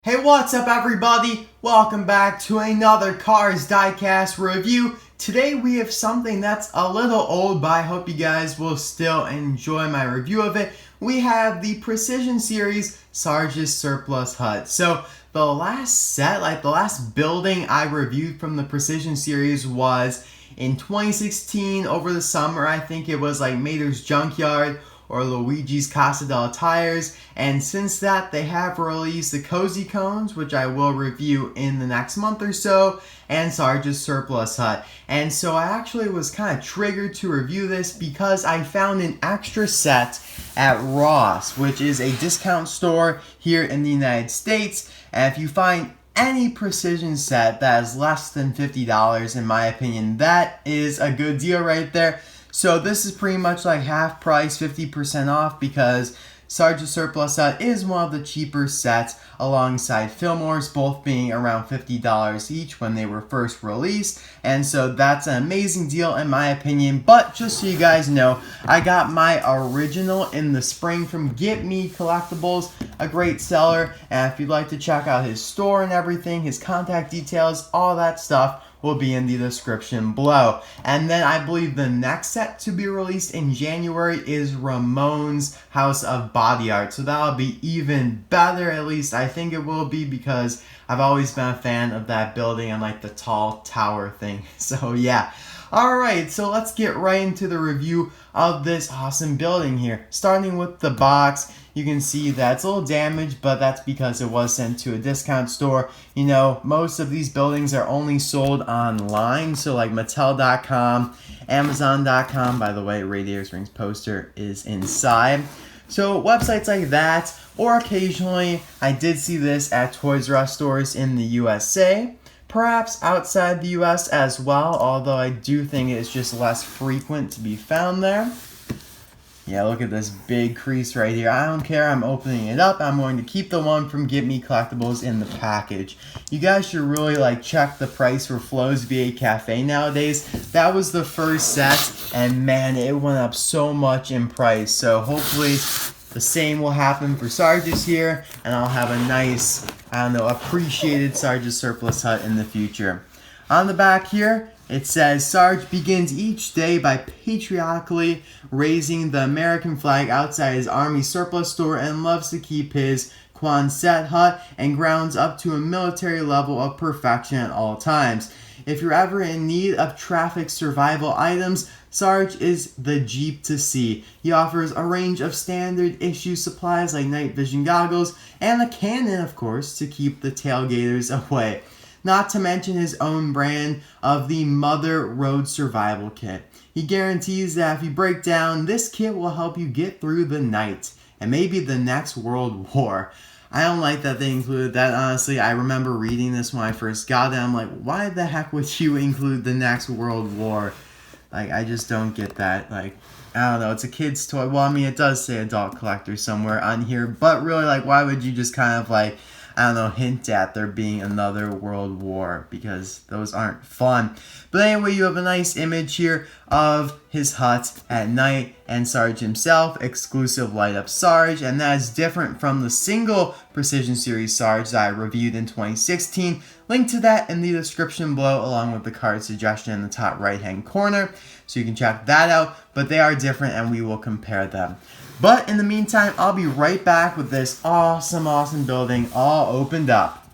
Hey, what's up everybody? Welcome back to another Cars Diecast review. Today we have something that's a little old, but I hope you guys will still enjoy my review of it. We have the Precision Series Sarge's Surplus Hut. So the last set, the last building I reviewed from the Precision Series was in 2016 over the summer. I think it was like Mater's Junkyard or Luigi's Casa del Tires, and since that they have released the Cozy Cones, which I will review in the next month or so, and Sarge's Surplus Hut. And so I actually was kind of triggered to review this because I found an extra set at Ross, which is a discount store here in the United States, and if you find any precision set that is less than $50, in my opinion, that is a good deal right there. So this is pretty much like half price, 50% off, because Sarge's Surplus Hut is one of the cheaper sets alongside Fillmore's, both being around $50 each when they were first released. And so that's an amazing deal in my opinion. But just so you guys know, I got my original in the spring from GetMeCollectibles, a great seller. And if you'd like to check out his store and everything, his contact details, all that stuff will be in the description below. And then I believe the next set to be released in January is Ramon's House of Body Art. So that'll be even better, at least I think it will be, because I've always been a fan of that building and like the tall tower thing. So yeah. Alright, so let's get right into the review of this awesome building here. Starting with the box, you can see that it's a little damaged, but that's because it was sent to a discount store. You know, most of these buildings are only sold online, so like Mattel.com, Amazon.com. By the way, Radiator Springs poster is inside. So websites like that, or occasionally I did see this at Toys R Us stores in the USA. Perhaps outside the US as well, although I do think it's just less frequent to be found there. Yeah, look at this big crease right here. I don't care, I'm opening it up. I'm going to keep the one from GetMeCollectibles in the package. You guys should really check the price for Flo's VA Cafe nowadays. That was the first set, and man, it went up so much in price. So hopefully the same will happen for Sarge's here, and I'll have a nice, appreciated Sarge's Surplus Hut in the future. On the back here, it says, Sarge begins each day by patriotically raising the American flag outside his Army surplus store and loves to keep his Quonset hut and grounds up to a military level of perfection at all times. If you're ever in need of traffic survival items, Sarge is the Jeep to see. He offers a range of standard issue supplies like night vision goggles and a cannon, of course, to keep the tailgaters away. Not to mention his own brand of the Mother Road Survival Kit. He guarantees that if you break down, this kit will help you get through the night and maybe the next World War. I don't like that they included that, honestly. I remember reading this when I first got it. I'm like, why the heck would you include the next World War? I just don't get that. I don't know, it's a kid's toy. Well, I mean, it does say adult collector somewhere on here, but really, why would you just kind of hint at there being another World War, because those aren't fun. But anyway, you have a nice image here of his hut at night and Sarge himself, exclusive light up Sarge, and that is different from the single Precision Series Sarge that I reviewed in 2016. Link to that in the description below, along with the card suggestion in the top right hand corner, so you can check that out, but they are different and we will compare them. But in the meantime, I'll be right back with this awesome building all opened up.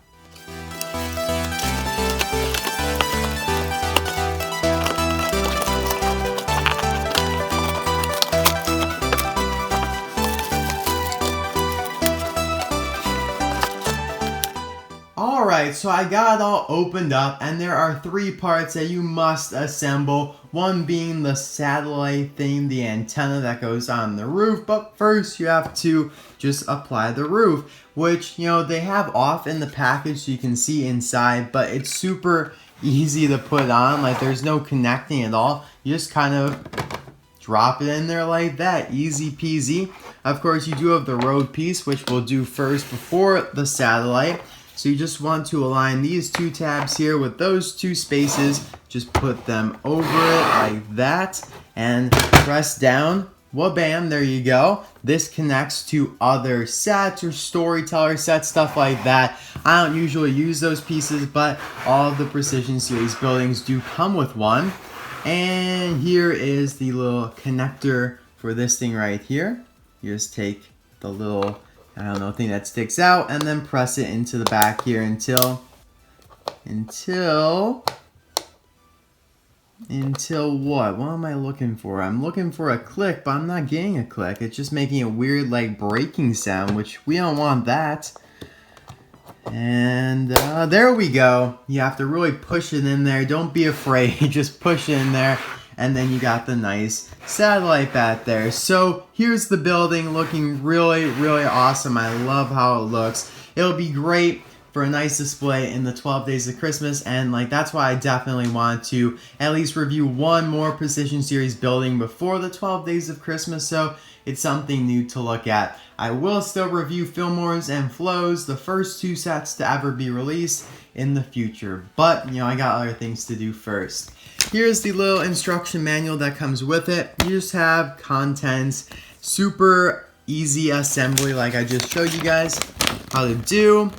Alright, so I got it all opened up, and there are three parts that you must assemble. One being the satellite thing, the antenna that goes on the roof. But first you have to just apply the roof, which, they have off in the package so you can see inside, but it's super easy to put on. There's no connecting at all. You just kind of drop it in there like that, easy peasy. Of course, you do have the road piece, which we'll do first before the satellite. So you just want to align these two tabs here with those two spaces. Just put them over it like that and press down. Well, bam, there you go. This connects to other sets or storyteller sets, stuff like that. I don't usually use those pieces, but all of the Precision Series buildings do come with one. And here is the little connector for this thing right here. You just take the little, I don't know, thing that sticks out and then press it into the back here until what? What am I looking for? I'm looking for a click, but I'm not getting a click. It's just making a weird like breaking sound, which we don't want that. And there we go. You have to really push it in there. Don't be afraid. Just push it in there. And then you got the nice satellite bat there. So here's the building looking really, really awesome. I love how it looks. It'll be great for a nice display in the 12 days of Christmas, and like that's why I definitely want to at least review one more Precision Series building before the 12 days of Christmas, so it's something new to look at. I will still review Fillmore's and Flo's, the first two sets to ever be released, in the future, but you know, I got other things to do first. Here's the little instruction manual that comes with it. You just have contents, super easy assembly like I just showed you guys how to do.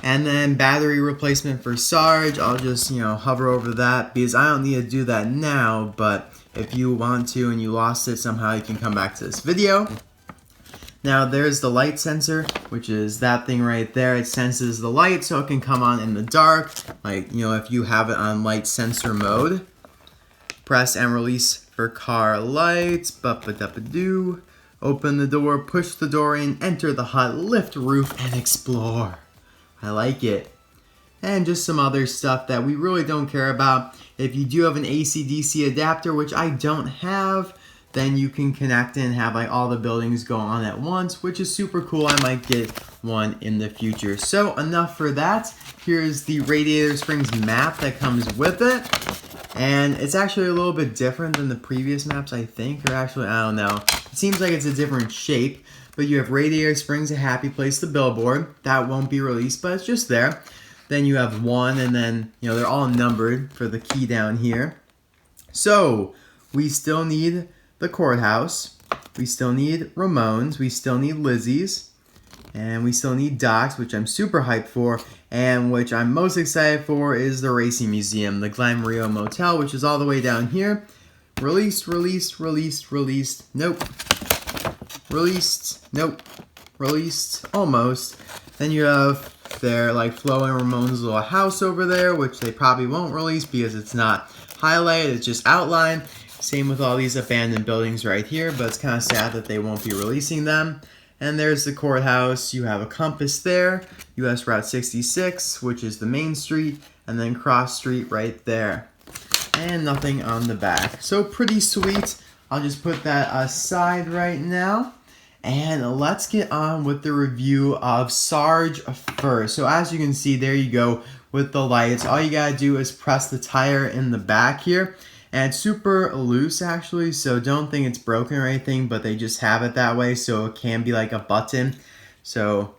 And then battery replacement for Sarge. I'll just, hover over that because I don't need to do that now, but if you want to and you lost it somehow, you can come back to this video. Now there's the light sensor, which is that thing right there. It senses the light so it can come on in the dark. Like, if you have it on light sensor mode. Press and release for car lights. Ba-ba-da-ba-doo. Open the door, push the door in, enter the hut, lift roof, and explore. I like it. And just some other stuff that we really don't care about. If you do have an AC/DC adapter, which I don't have, then you can connect and have like all the buildings go on at once, which is super cool. I might get one in the future. So enough for that. Here's the Radiator Springs map that comes with it. And it's actually a little bit different than the previous maps, I think. Or actually, I don't know. It seems like it's a different shape. But you have Radiator Springs, a happy place, the billboard. That won't be released, but it's just there. Then you have one, and then, they're all numbered for the key down here. So, we still need the courthouse. We still need Ramon's. We still need Lizzie's. And we still need Doc's, which I'm super hyped for. And which I'm most excited for is the Racing Museum, the Glen Rio Motel, which is all the way down here. Released, released, released, released. Nope. Released, nope, released, almost. Then you have their Flo and Ramon's little house over there, which they probably won't release because it's not highlighted, it's just outlined. Same with all these abandoned buildings right here, but it's kind of sad that they won't be releasing them. And there's the courthouse. You have a compass there, US Route 66, which is the main street, and then Cross Street right there. And nothing on the back. So pretty sweet. I'll just put that aside right now. And let's get on with the review of Sarge first. So as you can see, there you go with the lights. All you gotta do is press the tire in the back here. And it's super loose actually, so don't think it's broken or anything, but they just have it that way so it can be like a button. So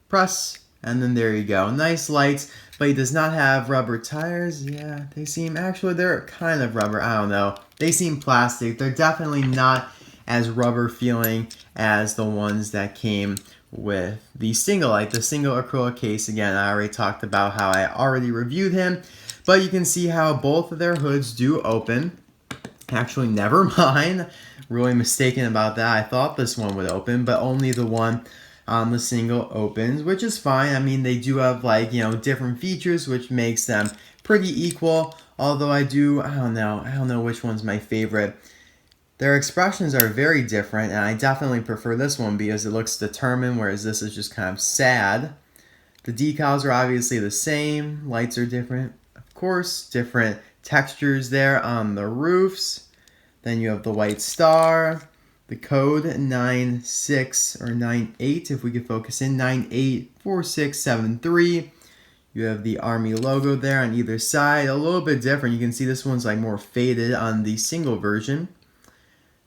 press, and then there you go. Nice lights, but he does not have rubber tires. Yeah, they seem, actually they're kind of rubber, I don't know. They seem plastic. They're definitely not as rubber feeling as the ones that came with the single, like the single acrylic case. Again, I already talked about how I already reviewed him, but you can see how both of their hoods do open. Actually, never mind. Really mistaken about that. I thought this one would open, but only the one on the single opens, which is fine. I mean, they do have different features, which makes them pretty equal. Although I don't know which one's my favorite. Their expressions are very different, and I definitely prefer this one because it looks determined, whereas this is just kind of sad. The decals are obviously the same. Lights are different, of course. Different textures there on the roofs. Then you have the white star. The code 96 or 98, if we could focus in, 984673. You have the Army logo there on either side. A little bit different. You can see this one's more faded on the single version.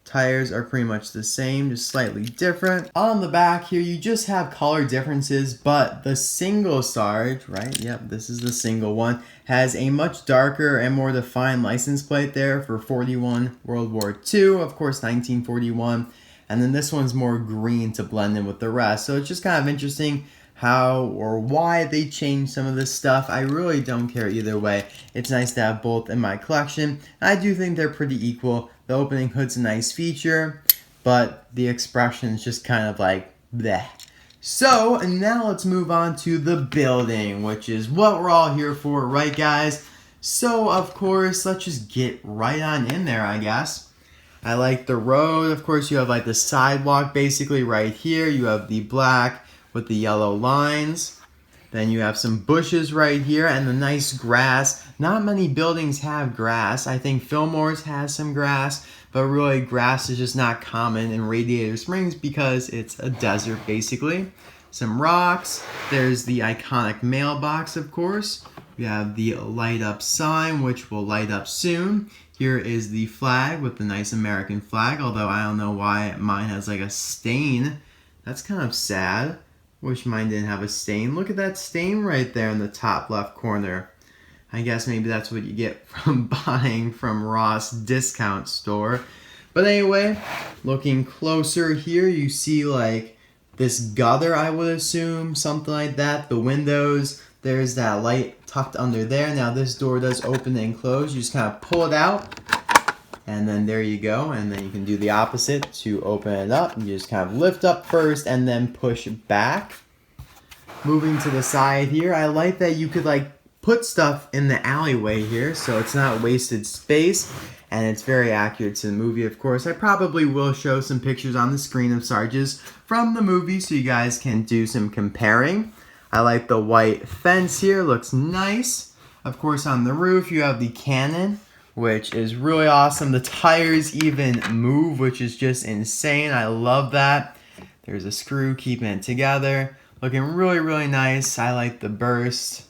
Tires are pretty much the same, just slightly different. On the back here, you just have color differences, but the single Sarge, right? Yep, this is the single one, has a much darker and more defined license plate there for 41 World War II, of course 1941. And then this one's more green to blend in with the rest. So it's just kind of interesting how or why they changed some of this stuff. I really don't care either way. It's nice to have both in my collection. I do think they're pretty equal. The opening hood's a nice feature, but the expression's just kind of like bleh. So now let's move on to the building, which is what we're all here for, right guys? So of course, let's just get right on in there, I guess. I like the road. Of course, you have like the sidewalk basically right here. You have the black with the yellow lines. Then you have some bushes right here and the nice grass. Not many buildings have grass. I think Fillmore's has some grass, but really grass is just not common in Radiator Springs because it's a desert basically. Some rocks. There's the iconic mailbox, of course. We have the light up sign, which will light up soon. Here is the flag with the nice American flag, although I don't know why mine has like a stain. That's kind of sad. Wish mine didn't have a stain. Look at that stain right there in the top left corner. I guess maybe that's what you get from buying from Ross Discount Store. But anyway, looking closer here, you see like this gutter, I would assume, something like that. The windows, there's that light tucked under there. Now this door does open and close. You just kind of pull it out, and then there you go. And then you can do the opposite to open it up. You just kind of lift up first and then push back. Moving to the side here, I like that you could like put stuff in the alleyway here, so it's not wasted space, and it's very accurate to the movie, of course. I probably will show some pictures on the screen of Sarge's from the movie so you guys can do some comparing. I like the white fence here, looks nice. Of course, on the roof you have the cannon, which is really awesome. The tires even move, which is just insane. I love that. There's a screw keeping it together. Looking really, really nice. I like the burst.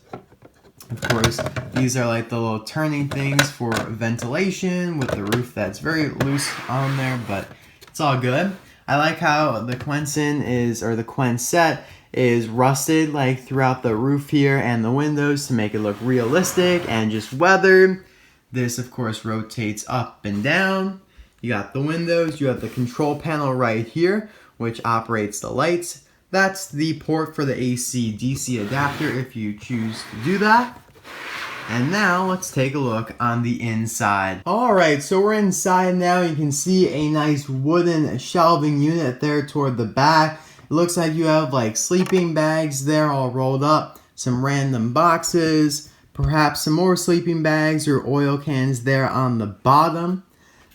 Of course, these are like the little turning things for ventilation with the roof that's very loose on there, but it's all good. I like how the Quentin is, or the Quenset is rusted like throughout the roof here and the windows to make it look realistic and just weathered. This, of course, rotates up and down. You got the windows. You have the control panel right here, which operates the lights. That's the port for the AC/DC adapter if you choose to do that. And now let's take a look on the inside. Alright, so we're inside now. You can see a nice wooden shelving unit there toward the back. It looks like you have like sleeping bags there all rolled up. Some random boxes. Perhaps some more sleeping bags or oil cans there on the bottom.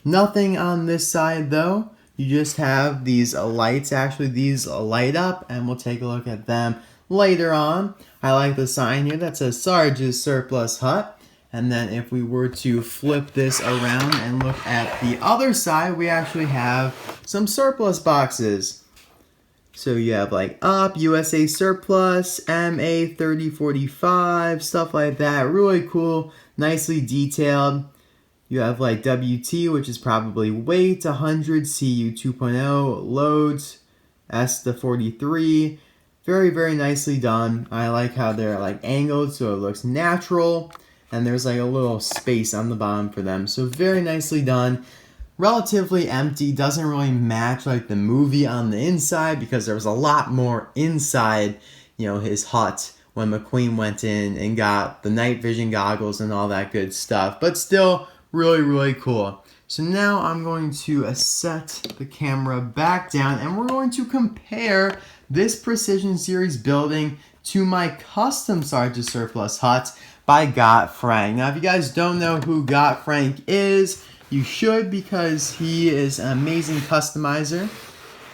Nothing on this side though. You just have these lights. Actually, these light up, and we'll take a look at them later on. I like the sign here that says Sarge's Surplus Hut. And then if we were to flip this around and look at the other side, we actually have some surplus boxes. So you have like Up, USA Surplus, MA 3045, stuff like that. Really cool, nicely detailed. You have like WT, which is probably weight, 100, CU 2.0, loads, S to 43. Very, very nicely done. I like how they're like angled so it looks natural. And there's like a little space on the bottom for them. So very nicely done. Relatively empty, doesn't really match like the movie on the inside because there was a lot more inside, you know, his hut when McQueen went in and got the night vision goggles and all that good stuff. But still, really, really cool. So now I'm going to set the camera back down and we're going to compare this Precision Series building to my custom Sarge's Surplus Hut by Got Frank. Now, if you guys don't know who Got Frank is, you should, because he is an amazing customizer.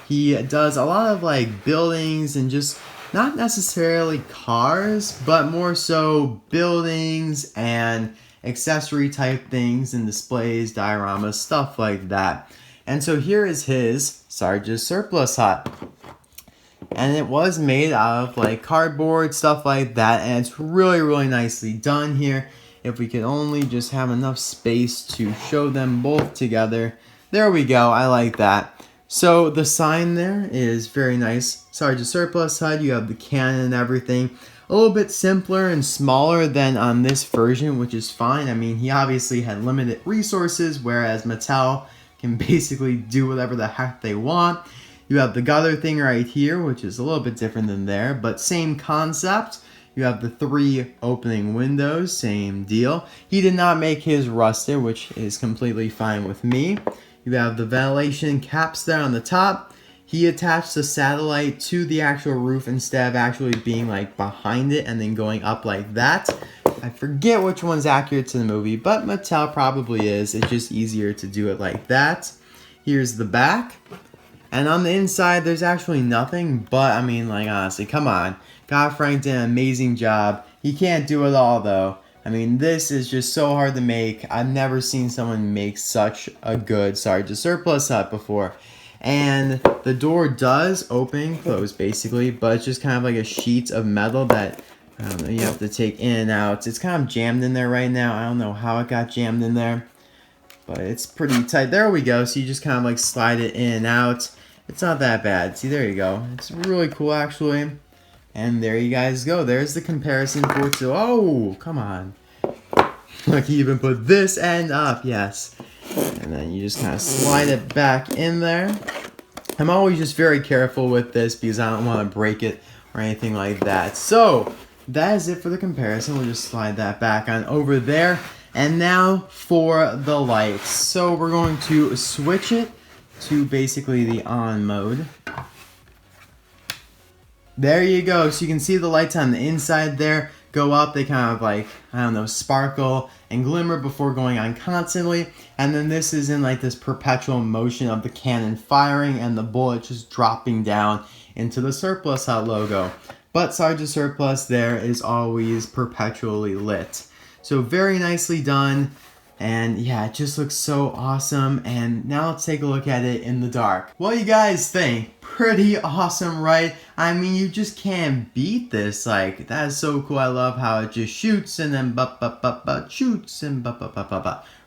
He does a lot of like buildings and just not necessarily cars, but more so buildings and accessory type things and displays, dioramas, stuff like that. And so here is his Sarge's Surplus Hut. And it was made out of like cardboard, stuff like that, and it's really, really nicely done here. If we could only just have enough space to show them both together. There we go, I like that. So the sign there is very nice. Sarge's Surplus Hut, you have the cannon and everything. A little bit simpler and smaller than on this version, which is fine. I mean, he obviously had limited resources, whereas Mattel can basically do whatever the heck they want. You have the gutter thing right here, which is a little bit different than there, but same concept. You have the 3 opening windows, same deal. He did not make his rusted, which is completely fine with me. You have the ventilation caps there on the top. He attached the satellite to the actual roof instead of actually being like behind it and then going up like that. I forget which one's accurate to the movie, but Mattel probably is. It's just easier to do it like that. Here's the back. And on the inside, there's actually nothing, but I mean, like, honestly, come on. God Frank did an amazing job. He can't do it all, though. I mean, this is just so hard to make. I've never seen someone make such a good Sarge surplus hut before. And the door does open and close, basically, but it's just kind of like a sheet of metal that, I don't know, you have to take in and out. It's kind of jammed in there right now. I don't know how it got jammed in there, but it's pretty tight. There we go. So you just kind of like slide it in and out. It's not that bad. See, there you go. It's really cool, actually. And there you guys go. There's the comparison for two. Oh, come on. Look, he even put this end up. Yes. And then you just kind of slide it back in there. I'm always just very careful with this because I don't want to break it or anything like that. So, that is it for the comparison. We'll just slide that back on over there. And now for the lights. So, we're going to switch it to basically the on mode. There you go. So you can see the lights on the inside there go up. They kind of like, I don't know, sparkle and glimmer before going on constantly. And then this is in like this perpetual motion of the cannon firing and the bullet just dropping down into the surplus hut logo. But Sarge's surplus there is always perpetually lit. So very nicely done. And yeah, it just looks so awesome. And now let's take a look at it in the dark. What do you guys think? Pretty awesome, right? I mean, you just can't beat this. Like, that is so cool. I love how it just shoots and then shoots and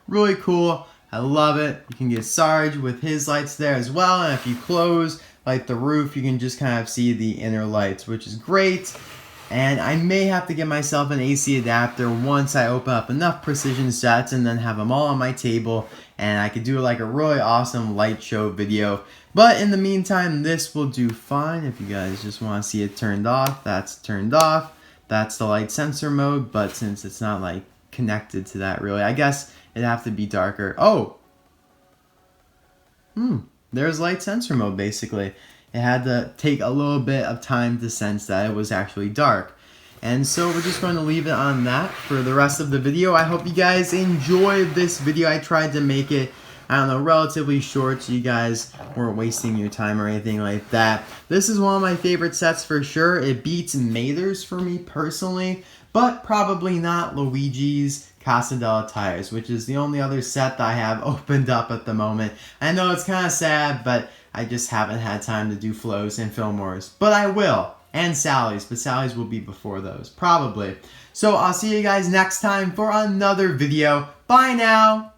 really cool. I love it. You can get Sarge with his lights there as well. And if you close like the roof, you can just kind of see the inner lights, which is great. And I may have to get myself an AC adapter once I open up enough precision sets and then have them all on my table. And I could do like a really awesome light show video. But in the meantime, this will do fine. If you guys just want to see it turned off, that's turned off. That's the light sensor mode. But since it's not like connected to that really, I guess it'd have to be darker. Oh! There's light sensor mode basically. It had to take a little bit of time to sense that it was actually dark. And so we're just going to leave it on that for the rest of the video. I hope you guys enjoyed this video. I tried to make it, I don't know, relatively short so you guys weren't wasting your time or anything like that. This is one of my favorite sets for sure. It beats Mater's for me personally, but probably not Luigi's Casa della Tires, which is the only other set that I have opened up at the moment. I know it's kind of sad, but I just haven't had time to do Flo's and Fillmore's. But I will. And Sally's. But Sally's will be before those. Probably. So I'll see you guys next time for another video. Bye now.